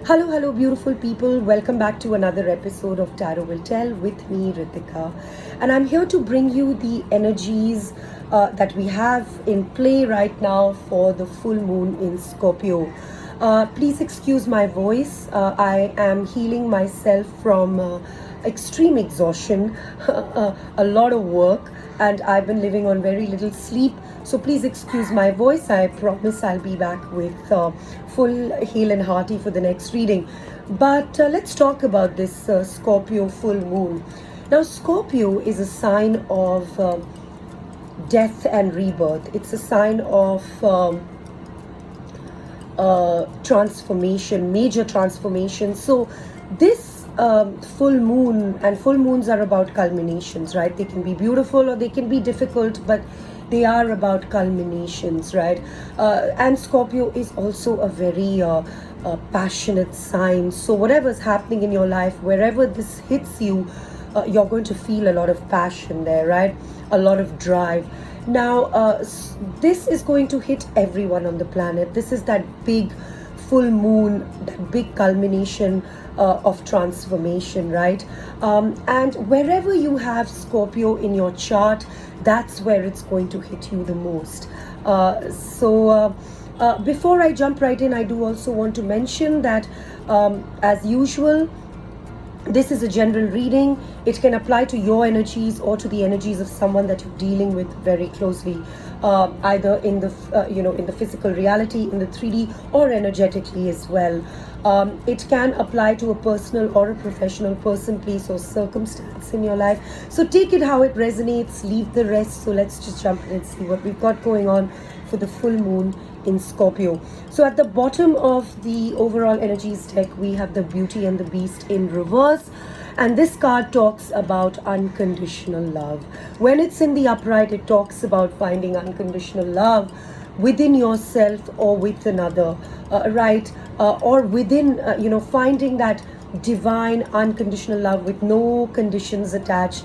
Hello, hello, beautiful people. Welcome back to another episode of Tarot Will Tell with me, Ritika. And I'm here to bring you the energies that we have in play right now for the full moon in Scorpio. Please excuse my voice. I am healing myself from extreme exhaustion, a lot of work, and I've been living on very little sleep. So please excuse my voice. I promise I'll be back with full hale and hearty for the next reading. But let's talk about this Scorpio full moon. Now, Scorpio is a sign of death and rebirth. It's a sign of transformation, major transformation. So this full moon, and full moons are about culminations, right? They can be beautiful or they can be difficult, but they are about culminations, right? And Scorpio is also a very passionate sign. So whatever's happening in your life, wherever this hits you, you're going to feel a lot of passion there, right? A lot of drive. Now, this is going to hit everyone on the planet. This is that big full moon, that big culmination of transformation, right? And wherever you have Scorpio in your chart, that's where it's going to hit you the most. Before I jump right in, I do also want to mention that, as usual, this is a general reading. It can apply to your energies or to the energies of someone that you're dealing with very closely, either in the in the physical reality, in the 3D, or energetically as well. It can apply to a personal or a professional person, place, or circumstance in your life. So take it how it resonates, leave the rest. So let's just jump in and see what we've got going on for the full moon in Scorpio. So at the bottom of the overall energies deck, we have the Beauty and the Beast in reverse. And this card talks about unconditional love. When it's in the upright, it talks about finding unconditional love within yourself or with another, right? Or within, finding that divine unconditional love with no conditions attached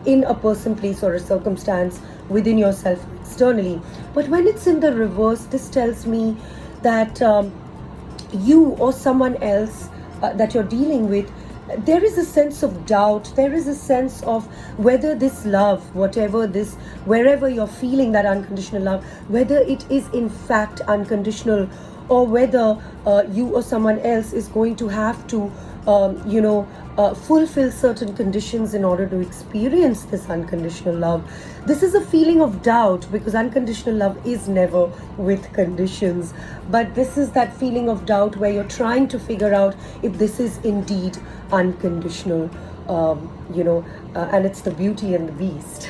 in a person, place, or a circumstance within yourself externally. But when it's in the reverse, this tells me that you or someone else that you're dealing with, there is a sense of doubt. There is a sense of whether this love, wherever you're feeling that unconditional love, whether it is in fact unconditional, or whether you or someone else is going to have to fulfill certain conditions in order to experience this unconditional love. This is a feeling of doubt, because unconditional love is never with conditions. But this is that feeling of doubt where you're trying to figure out if this is indeed unconditional. And it's the Beauty and the Beast.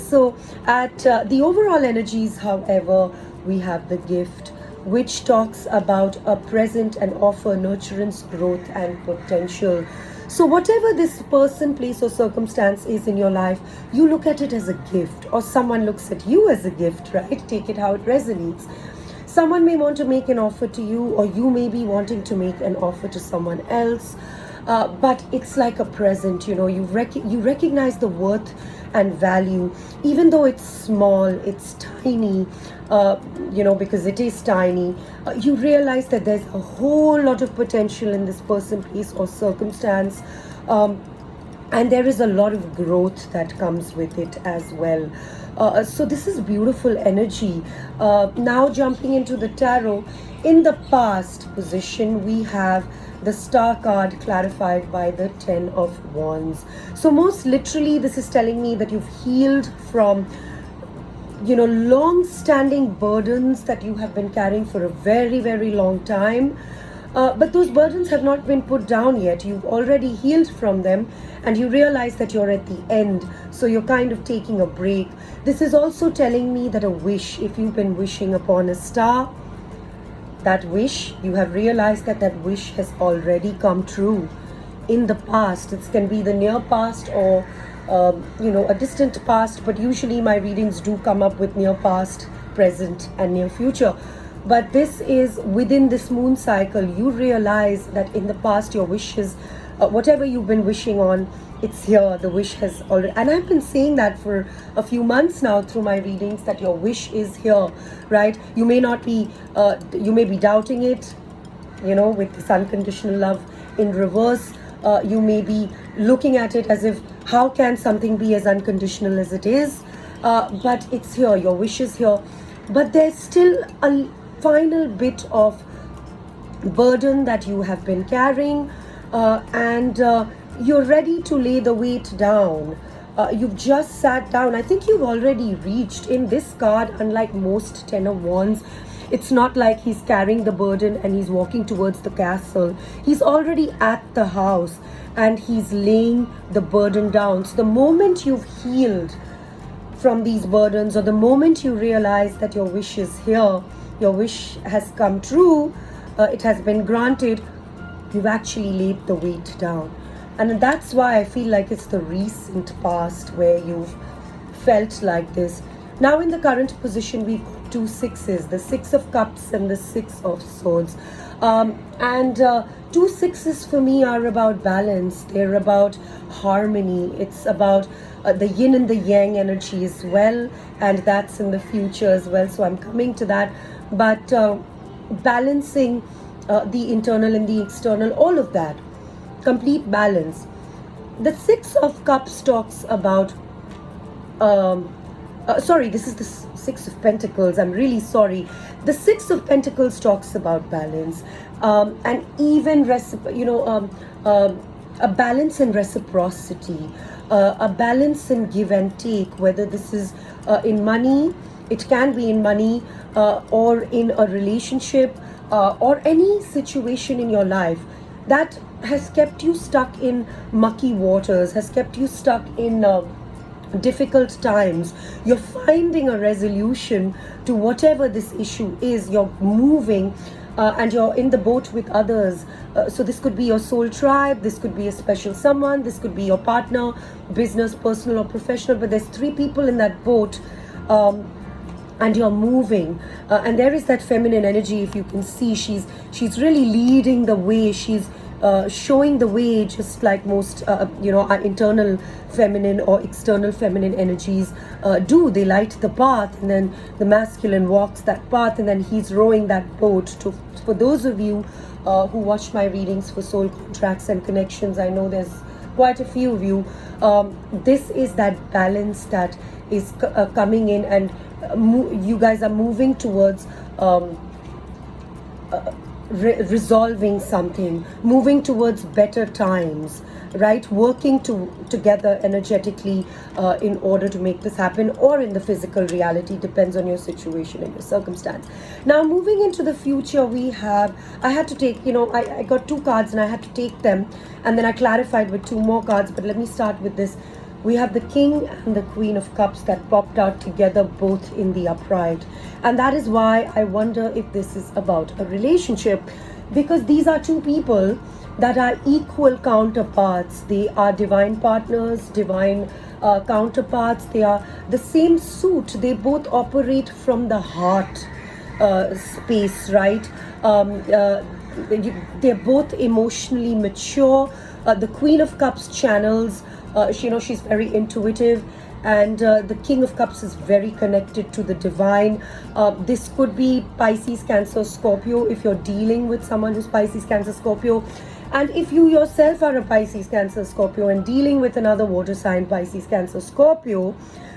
So at the overall energies, however, we have the Gift, which talks about a present and offer nurturance, growth, and potential. So whatever this person, place, or circumstance is in your life, you look at it as a gift, or someone looks at you as a gift, right? Take it how it resonates. Someone may want to make an offer to you, or you may be wanting to make an offer to someone else. But it's like a present, you recognize the worth and value, even though it's small, it's tiny, because it is tiny. You realize that there's a whole lot of potential in this person, place, or circumstance. And there is a lot of growth that comes with it as well. So this is beautiful energy. Now jumping into the tarot, in the past position, we have the Star card clarified by the 10 of Wands. So most literally, this is telling me that you've healed from long-standing burdens that you have been carrying for a very, very long time. But those burdens have not been put down yet. You've already healed from them, and you realize that you're at the end. So you're kind of taking a break. This is also telling me that a wish, if you've been wishing upon a star, that wish, you have realized that that wish has already come true in the past. It can be the near past or a distant past, but usually my readings do come up with near past, present, and near future. But this is within this moon cycle. You realize that in the past your wishes, whatever you've been wishing on, it's here. The wish has already, and I've been saying that for a few months now through my readings, that your wish is here, right? You may not be, you may be doubting it, with this unconditional love in reverse. You may be looking at it as if, how can something be as unconditional as it is? But it's here, your wish is here. But there's still a final bit of burden that you have been carrying, and you're ready to lay the weight down. You've just sat down. I think you've already reached. In this card, unlike most Ten of Wands, it's not like he's carrying the burden and he's walking towards the castle. He's already at the house and he's laying the burden down. So the moment you've healed from these burdens, or the moment you realize that your wish is here, your wish has come true, it has been granted, you've actually laid the weight down. And that's why I feel like it's the recent past where you've felt like this. Now in the current position, we've got 2 sixes, the 6 of Cups and the 6 of Swords. And 2 sixes for me are about balance. They're about harmony. It's about the yin and the yang energy as well. And that's in the future as well. So I'm coming to that. But balancing the internal and the external, all of that. Complete balance. The 6 of Cups talks about sorry, this is the 6 of Pentacles. I'm really sorry. The 6 of Pentacles talks about balance, and even a balance in reciprocity, a balance in give and take. Whether this is in money, it can be in money, or in a relationship, or any situation in your life that has kept you stuck in mucky waters, has kept you stuck in difficult times. You're finding a resolution to whatever this issue is. You're moving, and you're in the boat with others. So this could be your soul tribe, this could be a special someone, this could be your partner, business, personal or professional, but there's 3 people in that boat, and you're moving, and there is that feminine energy. If you can see, she's really leading the way. She's showing the way, just like most our internal feminine or external feminine energies do. They light the path, and then the masculine walks that path, and then he's rowing that boat. For those of you who watch my readings for soul contracts and connections, I know there's quite a few of you. This is that balance that is coming in, and you guys are moving towards resolving something, moving towards better times, right? Working together energetically in order to make this happen, or in the physical reality, depends on your situation and your circumstance. Now moving into the future, I had to take, I got 2 cards and I had to take them, and then I clarified with 2 more cards. But let me start with this. We have the King and the Queen of Cups that popped out together, both in the upright. And that is why I wonder if this is about a relationship, because these are 2 people that are equal counterparts. They are divine partners, divine counterparts. They are the same suit. They both operate from the heart space, right? They're both emotionally mature. The Queen of Cups channels, she's very intuitive, and the King of Cups is very connected to the divine. This could be Pisces, Cancer, Scorpio, if you're dealing with someone who's Pisces, Cancer, Scorpio. And if you yourself are a Pisces, Cancer, Scorpio, and dealing with another water sign, Pisces, Cancer, Scorpio,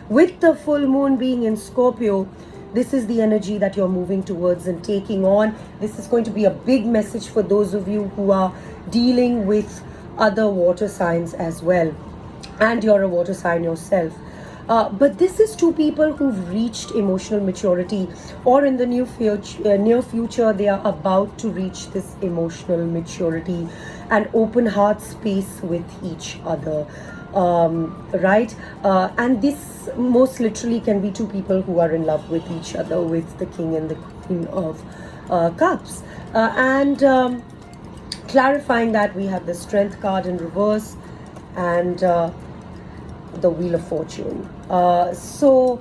with the full moon being in Scorpio, this is the energy that you're moving towards and taking on. This is going to be a big message for those of you who are dealing with other water signs as well, and you're a water sign yourself. But this is 2 people who've reached emotional maturity, or in the near future, they are about to reach this emotional maturity and open heart space with each other, right? And this most literally can be 2 people who are in love with each other, with the King and the Queen of Cups. And clarifying that, we have the Strength card in reverse, and the Wheel of Fortune. So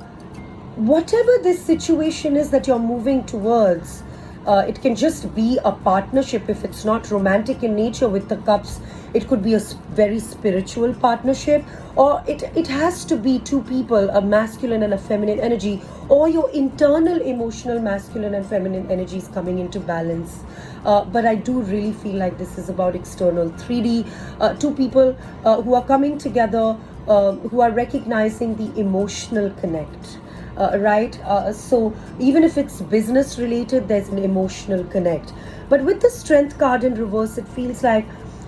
whatever this situation is that you're moving towards, It can just be a partnership. If it's not romantic in nature with the cups, it could be a very spiritual partnership, or it has to be two people, a masculine and a feminine energy, or your internal emotional masculine and feminine energies coming into balance. But I do really feel like this is about external 3D, two people who are coming together, who are recognizing the emotional connect. Right? So even if it's business related, there's an emotional connect. But with the Strength card in reverse, it feels like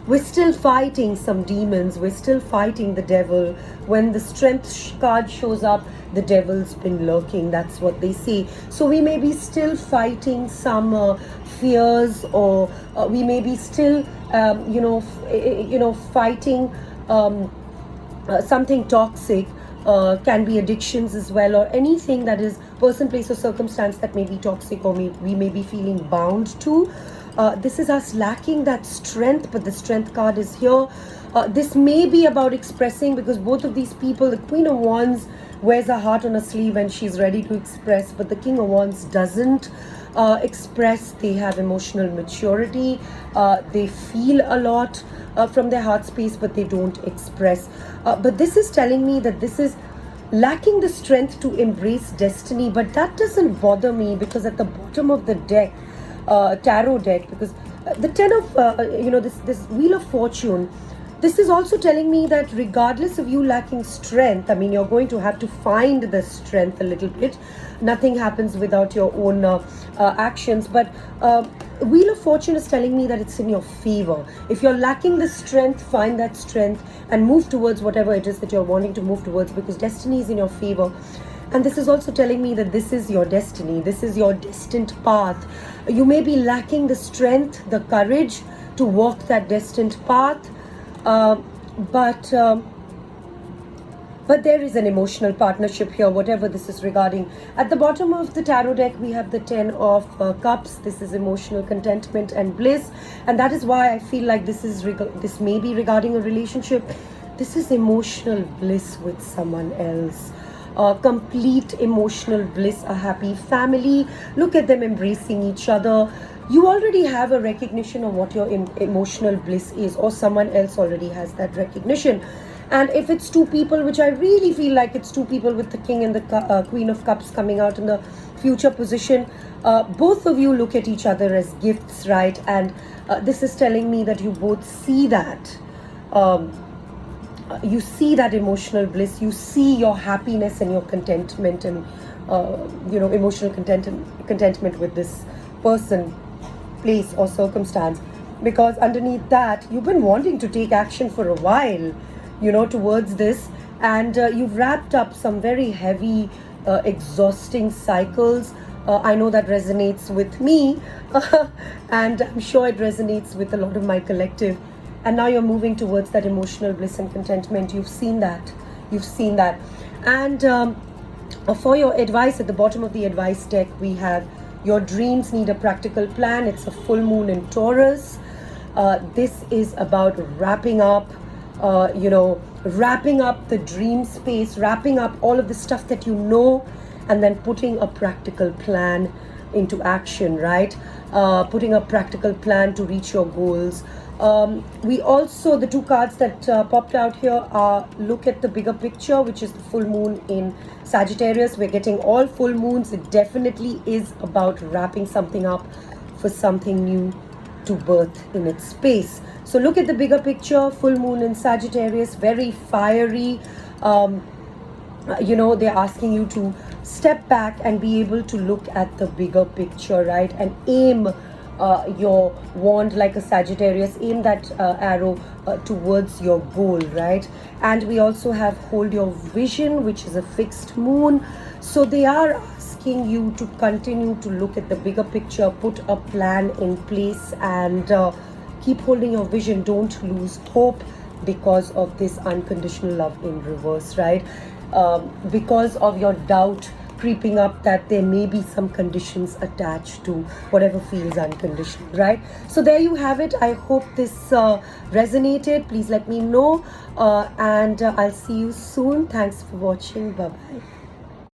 we're still fighting some demons. We're still fighting the devil. When the Strength card shows up, the devil's been lurking. That's what they say. So we may be still fighting some fears, or we may be still, fighting something toxic. Can be addictions as well, or anything that is person, place, or circumstance that may be toxic, or we may be feeling bound to. This is us lacking that strength, but the Strength card is here. This may be about expressing, because both of these people, the Queen of Wands wears a heart on her sleeve and she's ready to express, but the King of Wands doesn't express. They have emotional maturity. They feel a lot from their heart space, but they don't express. But this is telling me that this is lacking the strength to embrace destiny. But that doesn't bother me, because at the bottom of the deck, tarot deck, because the 10 of this Wheel of Fortune, this is also telling me that regardless of you lacking strength, I mean, you're going to have to find the strength a little bit. Nothing happens without your own actions. But Wheel of Fortune is telling me that it's in your favor. If you're lacking the strength, find that strength and move towards whatever it is that you're wanting to move towards, because destiny is in your favor. And this is also telling me that this is your destiny. This is your destined path. You may be lacking the strength, the courage to walk that destined path. But there is an emotional partnership here, whatever this is regarding. At the bottom of the tarot deck, we have the 10 of Cups. This is emotional contentment and bliss. And that is why I feel like this may be regarding a relationship. This is emotional bliss with someone else. Complete emotional bliss, a happy family. Look at them embracing each other. You already have a recognition of what your emotional bliss is, or someone else already has that recognition. And if it's two people, which I really feel like it's two people with the King and the Queen of Cups coming out in the future position, both of you look at each other as gifts, right? And this is telling me that you both see that. You see that emotional bliss. You see your happiness and your contentment, and emotional contentment with this person, place, or circumstance. Because underneath that, you've been wanting to take action for a while, towards this, and you've wrapped up some very heavy, exhausting cycles. I know that resonates with me, and I'm sure it resonates with a lot of my collective. And now you're moving towards that emotional bliss and contentment. You've seen that. And for your advice, at the bottom of the advice deck, we have your dreams need a practical plan. It's a full moon in Taurus. This is about wrapping up the dream space, wrapping up all of the stuff that and then putting a practical plan into action, right? Putting a practical plan to reach your goals. We also, the two cards that popped out here are look at the bigger picture, which is the full moon in Sagittarius. We're getting all full moons. It definitely is about wrapping something up for something new to birth in its space. So look at the bigger picture. Full moon in Sagittarius, very fiery. They're asking you to step back and be able to look at the bigger picture, right? And aim your wand like a Sagittarius, aim that arrow towards your goal, right? And we also have hold your vision, which is a fixed moon. So they are asking you to continue to look at the bigger picture, put a plan in place, and keep holding your vision. Don't lose hope because of this unconditional love in reverse, right? Because of your doubt creeping up that there may be some conditions attached to whatever feels unconditional, right? So there you have it. I hope this resonated. Please let me know, and I'll see you soon. Thanks for watching. Bye bye.